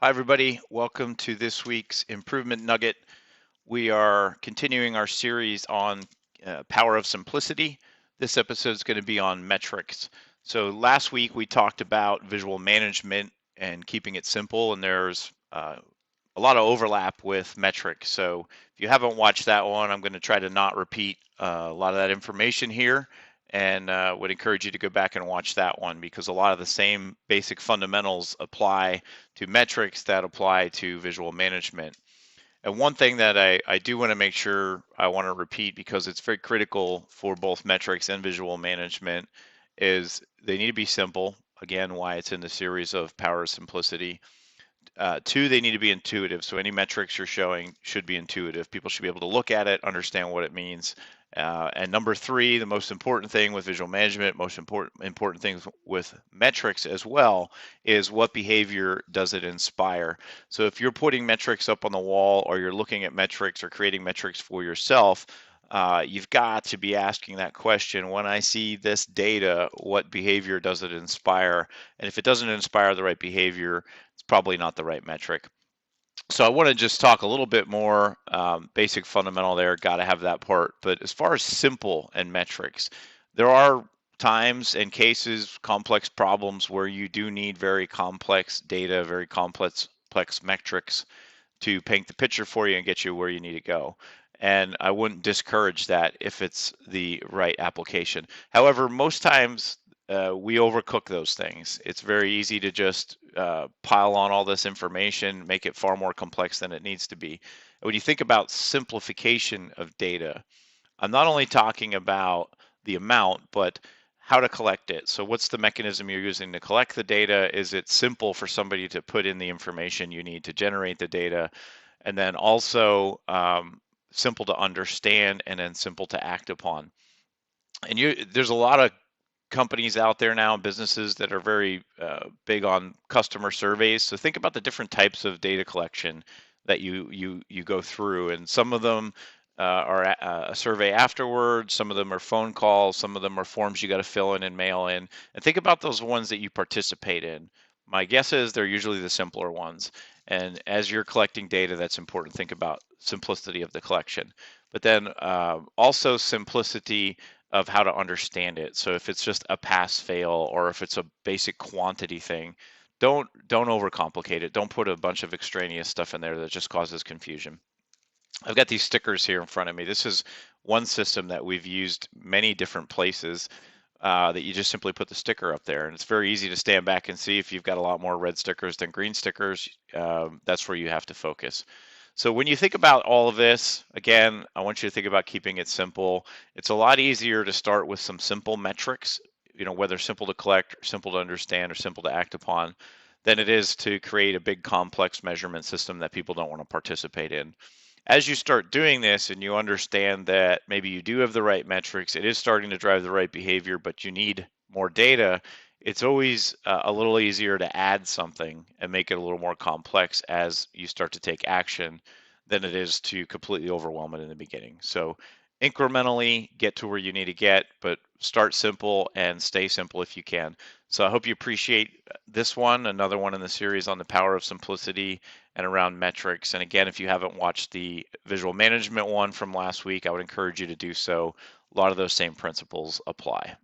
Hi, everybody. Welcome to this week's Improvement Nugget. We are continuing our series on power of simplicity. This episode is going to be on metrics. So last week we talked about visual management and keeping it simple, and there's a lot of overlap with metrics. So if you haven't watched that one, I'm going to try to not repeat a lot of that information here, and would encourage you to go back and watch that one because a lot of the same basic fundamentals apply to metrics that apply to visual management. And one thing that I do want to make sure I want to repeat because it's very critical for both metrics and visual management is they need to be simple. Again, why it's in the series of Power of Simplicity. Two, they need to be intuitive. So any metrics you're showing should be intuitive. People should be able to look at it, understand what it means. And number three, the most important thing with visual management, most important things with metrics as well, is what behavior does it inspire? So if you're putting metrics up on the wall or you're looking at metrics or creating metrics for yourself, you've got to be asking that question. When I see this data, what behavior does it inspire? And if it doesn't inspire the right behavior, it's probably not the right metric. So I want to just talk a little bit more basic fundamental there. Got to have that part. But as far as simple and metrics, there are times and cases, complex problems where you do need very complex data, very complex metrics to paint the picture for you and get you where you need to go. And I wouldn't discourage that if it's the right application. However, most times we overcook those things. It's very easy to just pile on all this information, make it far more complex than it needs to be. When you think about simplification of data, I'm not only talking about the amount, but how to collect it. So what's the mechanism you're using to collect the data? Is it simple for somebody to put in the information you need to generate the data? And then also simple to understand and then simple to act upon. And there's a lot of companies out there now, businesses that are very big on customer surveys. So think about the different types of data collection that you go through, and some of them are a survey afterwards. Some of them are phone calls. Some of them are forms you got to fill in and mail in. And think about those ones that you participate in. My guess is they're usually the simpler ones. And as you're collecting data, that's important. Think about simplicity of the collection, but then also simplicity of how to understand it. So if it's just a pass fail or if it's a basic quantity thing, don't overcomplicate it. Don't put a bunch of extraneous stuff in there that just causes confusion. I've got these stickers here in front of me. This is one system that we've used many different places that you just simply put the sticker up there. And it's very easy to stand back and see if you've got a lot more red stickers than green stickers. That's where you have to focus. So when you think about all of this, again, I want you to think about keeping it simple. It's a lot easier to start with some simple metrics, whether simple to collect, or simple to understand, or simple to act upon, than it is to create a big complex measurement system that people don't want to participate in. As you start doing this and you understand that maybe you do have the right metrics, it is starting to drive the right behavior, but you need more data, it's always a little easier to add something and make it a little more complex as you start to take action than it is to completely overwhelm it in the beginning. So incrementally get to where you need to get, but start simple and stay simple if you can. So I hope you appreciate this one, another one in the series on the power of simplicity and around metrics. And again, if you haven't watched the visual management one from last week, I would encourage you to do so. A lot of those same principles apply.